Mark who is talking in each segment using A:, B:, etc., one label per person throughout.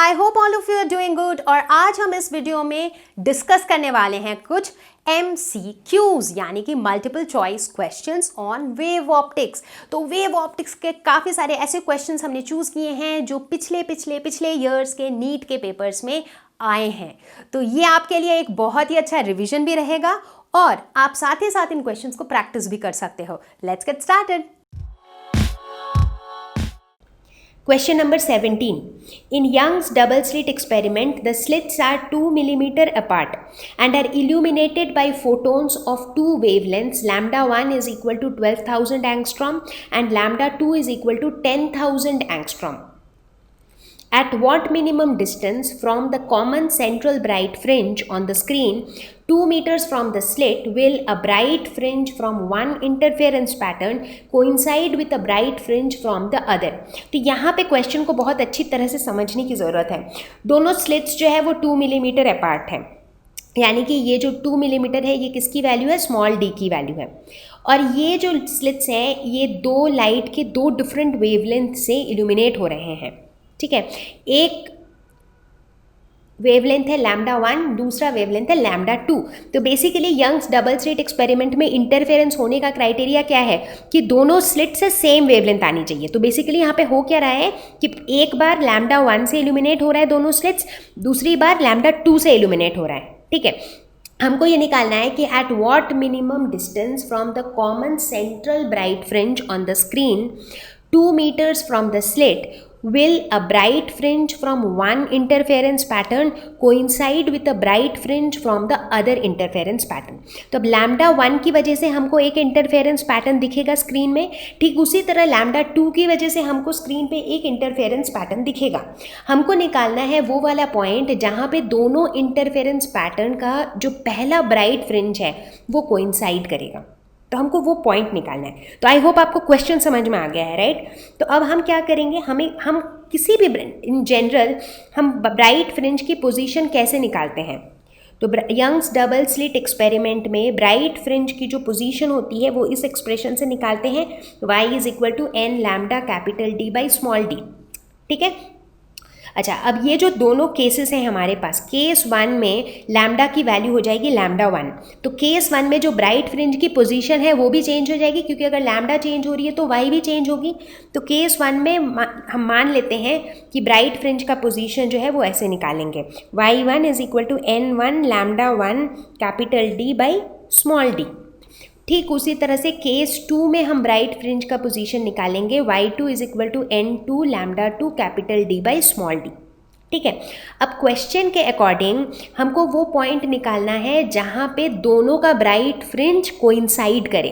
A: I hope all of you are doing good. और आज हम इस वीडियो में डिस्कस करने वाले हैं कुछ MCQs यानी कि multiple choice questions on wave optics. तो वेव ऑप्टिक्स के काफ़ी सारे ऐसे क्वेश्चंस हमने चूज़ किए हैं जो पिछले ईयर्स के नीट के पेपर्स में आए हैं। तो ये आपके लिए एक बहुत ही अच्छा रिवीजन भी रहेगा और आप साथ ही साथ इन क्वेश्चंस को प्रैक्टिस भी कर सकते हो। Let's get started. Question number 17. In Young's double slit experiment, the slits are 2 mm apart and are illuminated by photons of two wavelengths. Lambda 1 is equal to 12,000 angstrom and lambda 2 is equal to 10,000 angstrom. At what minimum distance from the common central bright fringe on the screen 2 meters from the slit will a bright fringe from one interference pattern coincide with a bright fringe from the other? तो यहाँ पे question को बहुत अच्छी तरह से समझने की ज़रूरत है। दोनों स्लिट्स जो है वो 2 मिलीमीटर अपार्ट है, यानी कि ये जो 2 मिलीमीटर है ये किसकी वैल्यू है? स्मॉल डी की वैल्यू है। और ये जो स्लिट्स हैं ये दो लाइट के दो डिफरेंट वेवलेंथ से इल्यूमिनेट हो रहे हैं। ठीक है, एक वेवलेंथ है लैम्डा 1, दूसरा वेवलेंथ है लैम्डा 2। तो basically Young's double slit experiment में इंटरफेरेंस होने का क्राइटेरिया क्या है कि दोनों स्लिट से सेम वेवलेंथ आनी चाहिए। तो बेसिकली यहाँ पे हो क्या रहा है कि एक बार लैम्डा 1 से इल्यूमिनेट हो रहा है दोनों स्लिट्स, दूसरी बार लैम्डा 2 से इल्यूमिनेट हो रहा है। ठीक है, हमको ये निकालना है कि at what minimum distance from the common central bright fringe on the screen 2 meters from the slit will a bright fringe from one interference pattern coincide with a bright fringe from the other interference pattern। तो अब lambda 1 की वजह से हमको एक interference pattern दिखेगा screen में, ठीक उसी तरह लैम्डा 2 की वजह से हमको स्क्रीन पे एक इंटरफेरेंस पैटर्न दिखेगा। हमको निकालना है वो वाला पॉइंट जहाँ पे दोनों इंटरफेरेंस पैटर्न का जो पहला ब्राइट फ्रिंज है वो कोइंसाइड करेगा। तो हमको वो पॉइंट निकालना है। तो आई होप आपको क्वेश्चन समझ में आ गया है, राइट? तो अब हम क्या करेंगे, हम किसी भी इन जनरल हम ब्राइट फ्रिंज की पोजीशन कैसे निकालते हैं। तो यंग्स डबल स्लिट एक्सपेरिमेंट में ब्राइट फ्रिंज की जो पोजीशन होती है वो इस एक्सप्रेशन से निकालते हैं, y is equal to n lambda capital D by small d। ठीक है, अच्छा, अब ये जो दोनों केसेस हैं हमारे पास, केस 1 में लैम्डा की वैल्यू हो जाएगी लैम्डा 1। तो केस 1 में जो ब्राइट फ्रिंज की पोजीशन है वो भी चेंज हो जाएगी, क्योंकि अगर लैम्डा चेंज हो रही है तो वाई भी चेंज होगी। तो केस 1 में हम मान लेते हैं कि ब्राइट फ्रिंज का पोजीशन जो है वो ऐसे निकालेंगे, y1 is equal to n1 lambda 1 capital D by small d। ठीक उसी तरह से केस 2 में हम ब्राइट फ्रिंज का पोजीशन निकालेंगे, y2 is equal to n2 lambda 2 capital D by small d। ठीक है, अब क्वेश्चन के अकॉर्डिंग हमको वो पॉइंट निकालना है जहाँ पे दोनों का ब्राइट फ्रिंज कोइंसाइड करे।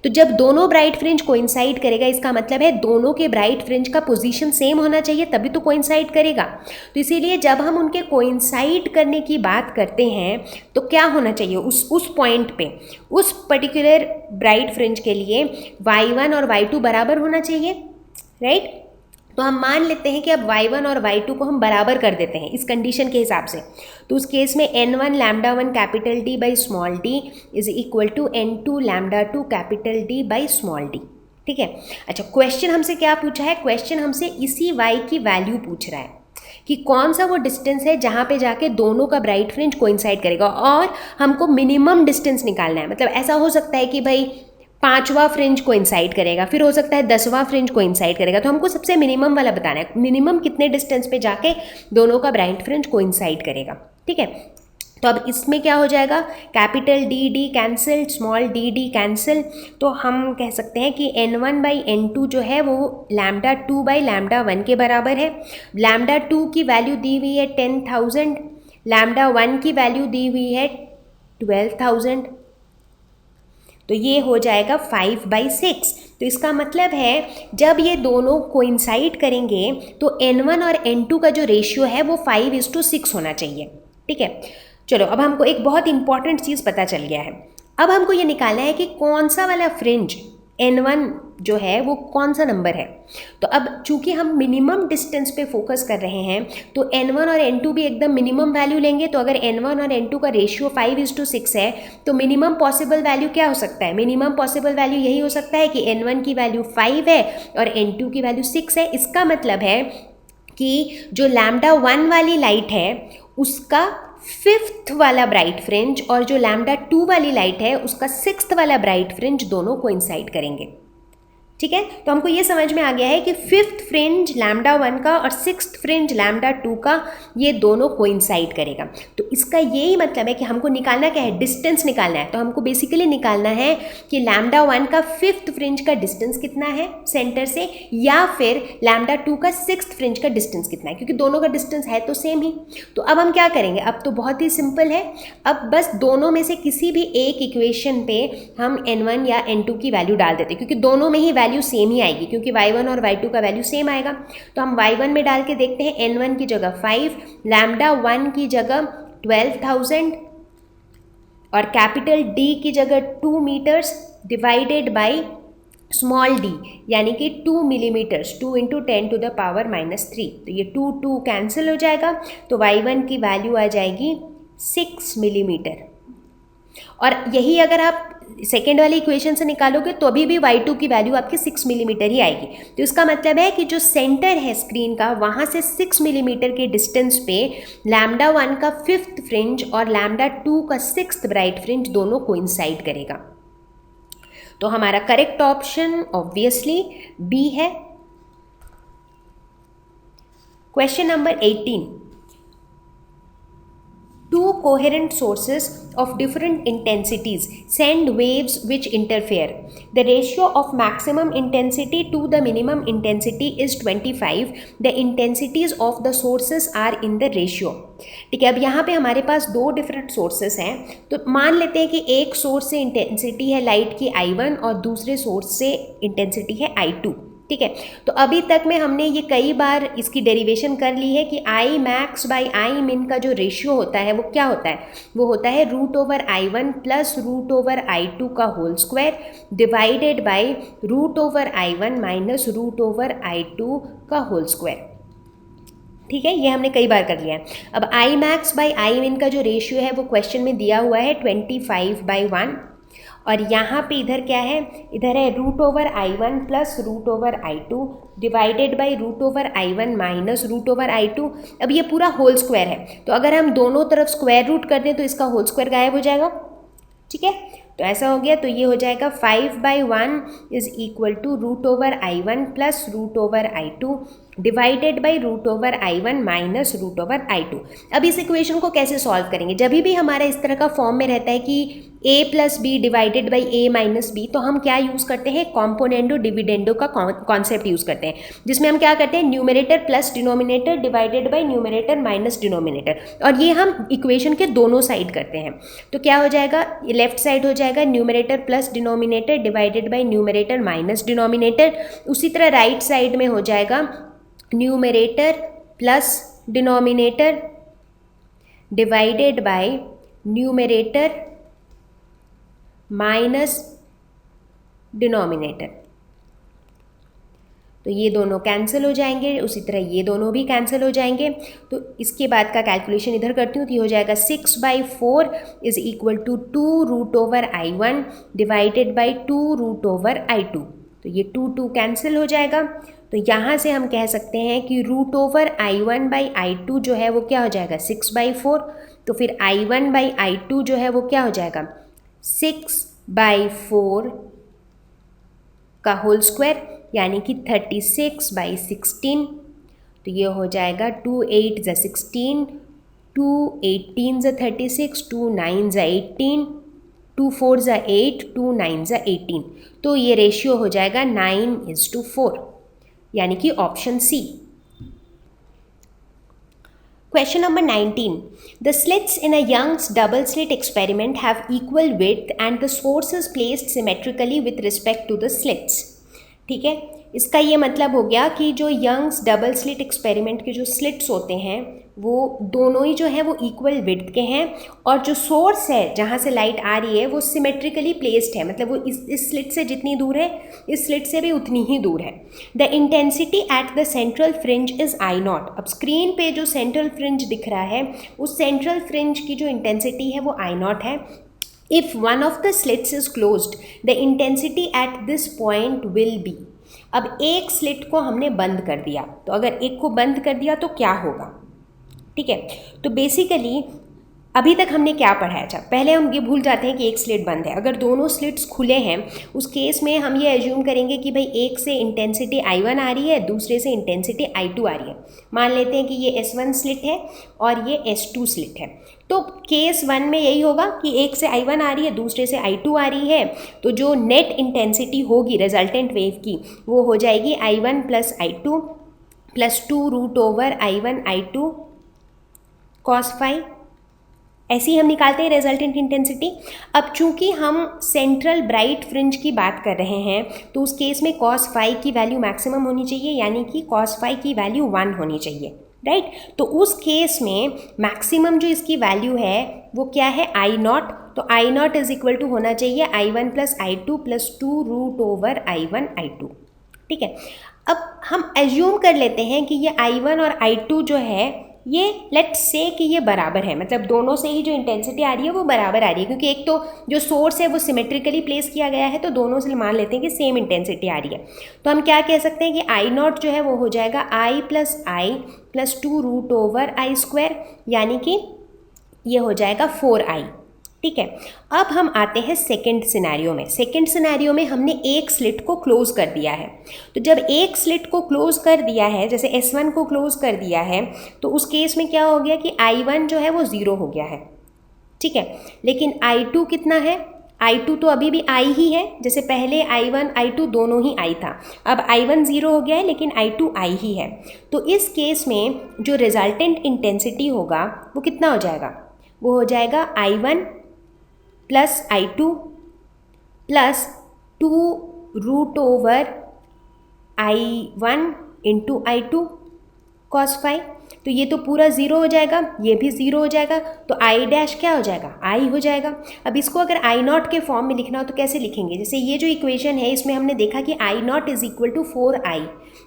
A: तो जब दोनों ब्राइट फ्रिंज कोइंसाइड करेगा इसका मतलब है दोनों के ब्राइट फ्रिंज का पोजीशन सेम होना चाहिए, तभी तो कोइंसाइड करेगा। तो इसीलिए जब हम उनके कोइंसाइड करने की बात करते हैं तो क्या होना चाहिए उस पॉइंट पे, उस पर्टिकुलर ब्राइट फ्रिंज के लिए y1 और y2 बराबर होना चाहिए, राइट? तो हम मान लेते हैं कि अब y1 और y2 को हम बराबर कर देते हैं इस कंडीशन के हिसाब से। तो उस केस में n1 lambda 1 capital D by small d is equal to n2 lambda 2 capital D by small d। ठीक है, अच्छा, क्वेश्चन हमसे क्या पूछा है? क्वेश्चन हमसे इसी y की वैल्यू पूछ रहा है कि कौन सा वो डिस्टेंस है जहाँ पे जाके दोनों का ब्राइट फ्रिंज कोइंसाइड करेगा, और हमको मिनिमम डिस्टेंस निकालना है। मतलब ऐसा हो सकता है कि भाई 5वां फ्रिंज कोइंसाइड करेगा, फिर हो सकता है 10वां फ्रिंज कोइंसाइड करेगा, तो हमको सबसे मिनिमम वाला बताना है, मिनिमम कितने डिस्टेंस पे जाके दोनों का ब्राइट फ्रिंज कोइंसाइड करेगा। ठीक है, तो अब इसमें क्या हो जाएगा, capital D cancel, small d cancel. तो हम कह सकते हैं कि n1 बाई n2 जो है वो लैम्डा 2 बाई लैम्डा 1 के बराबर है। लैम्डा 2 की वैल्यू दी हुई है 10,000, लैम्डा 1 की वैल्यू दी हुई है 12,000, तो ये हो जाएगा 5/6। तो इसका मतलब है जब ये दोनों कोइंसाइड करेंगे तो n1 और n2 का जो रेशियो है वो 5:6 होना चाहिए। ठीक है, चलो अब हमको एक बहुत इंपॉर्टेंट चीज़ पता चल गया है। अब हमको ये निकालना है कि कौन सा वाला फ्रिंज n1 जो है वो कौन सा नंबर है। तो अब चूंकि हम मिनिमम डिस्टेंस पे फोकस कर रहे हैं तो n1 और n2 भी एकदम मिनिमम वैल्यू लेंगे। तो अगर n1 और n2 का रेशियो 5:6 है तो मिनिमम पॉसिबल वैल्यू क्या हो सकता है? मिनिमम पॉसिबल वैल्यू यही हो सकता है कि n1 की वैल्यू 5 है और n2 की वैल्यू 6 है। इसका मतलब है कि जो लैम्डा 1 वाली लाइट है उसका 5th वाला ब्राइट फ्रिंज और जो लैम्डा 2 वाली लाइट है उसका 6th वाला ब्राइट फ्रिंज दोनों कोइंसाइड करेंगे। ठीक है, तो हमको ये समझ में आ गया है कि 5th फ्रिंज लैम्डा 1 का और 6th फ्रिंज लैम्डा 2 का ये दोनों कोइंसाइड करेगा। तो इसका यही मतलब है कि हमको निकालना क्या है, डिस्टेंस निकालना है। तो हमको बेसिकली निकालना है कि लैम्डा 1 का 5th फ्रिंज का डिस्टेंस कितना है सेंटर से, या फिर लैम्डा 2 का 6th फ्रिंज का डिस्टेंस कितना है, क्योंकि दोनों का डिस्टेंस है तो सेम ही। तो अब हम क्या करेंगे, अब तो बहुत ही सिंपल है, अब बस दोनों में से किसी भी एक इक्वेशन पे हम n1 या n2 की वैल्यू डाल देते हैं, क्योंकि दोनों में ही वैल्यू सेम ही आएगी, क्योंकि y1 और y2 का वैल्यू सेम आएगा। तो हम y1 में डाल के देखते हैं, n1 की जगह 5, लैम्डा 1 की जगह 12,000 और कैपिटल D की जगह 2 metres divided by small d यानी कि 2 मिलीमीटर्स, 2 × 10⁻³ तो ये 2 कैंसिल हो जाएगा। तो y1 की वैल्यू आ जाएगी 6 मिलीमीटर। और यही अगर आप सेकेंड वाली इक्वेशन से निकालोगे तो अभी भी y2 की वैल्यू आपकी 6 मिलीमीटर ही आएगी। तो इसका मतलब है कि जो सेंटर है स्क्रीन का वहाँ से 6 मिलीमीटर के डिस्टेंस पे लैम्डा 1 का 5th फ्रिंज और लैम्डा 2 का 6th ब्राइट फ्रिंज दोनों कोइंसाइड करेगा। तो हमारा करेक्ट ऑप्शन ऑब्वियसली बी है। Question number 18, two coherent sources of different intensities send waves which interfere. The ratio of maximum intensity to the minimum intensity is 25. The intensities of the sources are in the ratio. ठीक है, अब यहाँ पे हमारे पास दो different sources हैं। तो मान लेते हैं कि एक सोर्स से इंटेंसिटी है लाइट की I1 और दूसरे सोर्स से इंटेंसिटी है I2। ठीक है, तो अभी तक में हमने ये कई बार इसकी डेरिवेशन कर ली है कि I max by I min का जो रेशियो होता है वो क्या होता है, वो होता है √I1 प्लस √I2 का whole square divided by √I1 minus √I2 का होल स्क्वायर। ठीक है, ये हमने कई बार कर लिया है। अब I max by I min का जो रेशियो है वो क्वेश्चन में दिया हुआ है 25/1 और यहाँ पे इधर क्या है, इधर है √I1 plus √I2 divided by √I1 minus √I2। अब ये पूरा होल स्क्वायर है, तो अगर हम दोनों तरफ स्क्वायर रूट कर दें तो इसका होल स्क्वायर गायब हो जाएगा। ठीक है, तो ऐसा हो गया, तो ये हो जाएगा 5/1 is equal to √I1 plus √I2 divided by √I1 minus √I2। अब इस इक्वेशन को कैसे सॉल्व करेंगे, जब भी हमारा इस तरह का फॉर्म में रहता है कि a plus b divided by a minus b, तो हम क्या यूज़ करते हैं, कॉम्पोनेंडो डिविडेंडो का कॉन्सेप्ट यूज़ करते हैं, जिसमें हम क्या करते हैं, numerator plus denominator divided by numerator minus denominator, और ये हम इक्वेशन के दोनों साइड करते हैं। तो क्या हो जाएगा, लेफ्ट साइड हो जाएगा numerator plus denominator divided by numerator minus denominator, उसी तरह राइट साइड में हो जाएगा numerator plus denominator divided by numerator minus denominator. तो ये दोनों कैंसिल हो जाएंगे, उसी तरह ये दोनों भी कैंसिल हो जाएंगे। तो इसके बाद का कैलकुलेशन इधर करती हूँ, तो ये हो जाएगा 6/4 is equal to 2√I1 divided by 2√I2। तो ये 2 कैंसिल हो जाएगा। तो यहाँ से हम कह सकते हैं कि √I1 बाई I2 जो है वो क्या हो जाएगा, 6/4। तो फिर I1 बाई I2 जो है वो क्या हो जाएगा, 6/4 का होल स्क्वायर यानी कि 36/16। तो ये हो जाएगा 2 8 × 16, 2 18 × 36, 2 9 × 18, 2 4 × 8, 2 9 × 18। तो ये रेशियो हो जाएगा 9:4 यानी कि option C. Question number 19. The slits in a Young's double slit experiment have equal width and the source is placed symmetrically with respect to the slits. ठीक है, इसका ये मतलब हो गया कि जो यंग्स डबल स्लिट एक्सपेरिमेंट के जो स्लिट्स होते हैं वो दोनों ही जो है वो इक्वल विड्थ के हैं, और जो सोर्स है जहाँ से लाइट आ रही है वो सिमेट्रिकली प्लेस्ड है, मतलब वो इस स्लिट से जितनी दूर है इस स्लिट से भी उतनी ही दूर है। The intensity at the central fringe is I0। अब स्क्रीन पे जो सेंट्रल फ्रिंज दिख रहा है उस सेंट्रल फ्रिंज की जो इंटेंसिटी है वो I0 है। If one of the slits is closed, the intensity at this point will be। अब एक स्लिट को हमने बंद कर दिया, तो अगर एक को बंद कर दिया तो क्या होगा, ठीक है। तो बेसिकली अभी तक हमने क्या पढ़ा है, अच्छा पहले हम ये भूल जाते हैं कि एक स्लिट बंद है। अगर दोनों स्लिट्स खुले हैं उस केस में हम ये एज्यूम करेंगे कि भाई एक से इंटेंसिटी I1 आ रही है, दूसरे से इंटेंसिटी I2 आ रही है। मान लेते हैं कि ये S1 स्लिट है और ये S2 स्लिट है। तो केस 1 में यही होगा कि एक से I1 आ रही है, दूसरे से I2 आ रही है, तो जो नेट इंटेंसिटी होगी रिजल्टेंट वेव की वो हो जाएगी I1 plus I2 plus 2√I1 I2 cos phi। ऐसे ही हम निकालते हैं रिजल्टेंट इंटेंसिटी। अब चूंकि हम सेंट्रल ब्राइट फ्रिंज की बात कर रहे हैं तो उस केस में cos phi की वैल्यू मैक्सिमम होनी चाहिए, यानी कि cos phi की वैल्यू 1 होनी चाहिए, राइट। तो उस केस में मैक्सिमम जो इसकी वैल्यू है वो क्या है, I0। तो I0 इज इक्वल टू होना चाहिए I1 plus I2 plus 2√I1 I2, ठीक है। अब हम एज्यूम कर लेते हैं कि ये I1 और I2 जो है ये लेट्स से कि ये बराबर है, मतलब दोनों से ही जो इंटेंसिटी आ रही है वो बराबर आ रही है, क्योंकि एक तो जो सोर्स है वो सिमेट्रिकली प्लेस किया गया है, तो दोनों से मान लेते हैं कि सेम इंटेंसिटी आ रही है। तो हम क्या कह सकते हैं कि I0 जो है वो हो जाएगा I plus I plus 2√I², यानी कि ये हो जाएगा 4I, ठीक है। अब हम आते हैं सेकंड सिनेरियो में। सेकंड सिनेरियो में हमने एक स्लिट को क्लोज कर दिया है। तो जब एक स्लिट को क्लोज कर दिया है, जैसे S1 को क्लोज कर दिया है, तो उस केस में क्या हो गया कि I1 जो है वो 0 हो गया है, ठीक है। लेकिन I2 कितना है, I2 तो अभी भी I ही है, जैसे पहले I1 I2 दोनों ही I था। अब I1 0 हो गया है लेकिन I2 I ही है। तो इस केस में जो रिजल्टेंट इंटेंसिटी होगा वो कितना हो जाएगा, वो हो जाएगा I1 plus I2 plus 2√I1 into I2 cos phi। तो ये तो पूरा 0 हो जाएगा, ये भी 0 हो जाएगा, तो I डैश क्या हो जाएगा, I हो जाएगा। अब इसको अगर I0 के फॉर्म में लिखना हो तो कैसे लिखेंगे, जैसे ये जो इक्वेशन है इसमें हमने देखा कि I0 is equal to 4I,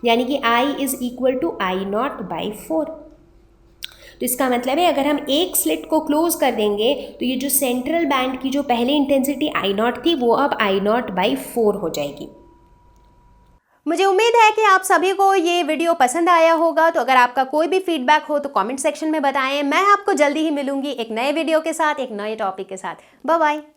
A: यानी कि I is equal to I0 by 4। तो इसका मतलब है अगर हम एक स्लिट को क्लोज कर देंगे तो ये जो सेंट्रल बैंड की जो पहले इंटेंसिटी I0 थी वो अब I0 बाई 4 हो जाएगी। मुझे उम्मीद है कि आप सभी को ये वीडियो पसंद आया होगा। तो अगर आपका कोई भी फीडबैक हो तो कमेंट सेक्शन में बताएं। मैं आपको जल्दी ही मिलूंगी एक नए वीडियो के साथ, एक नए टॉपिक के साथ। Bye bye.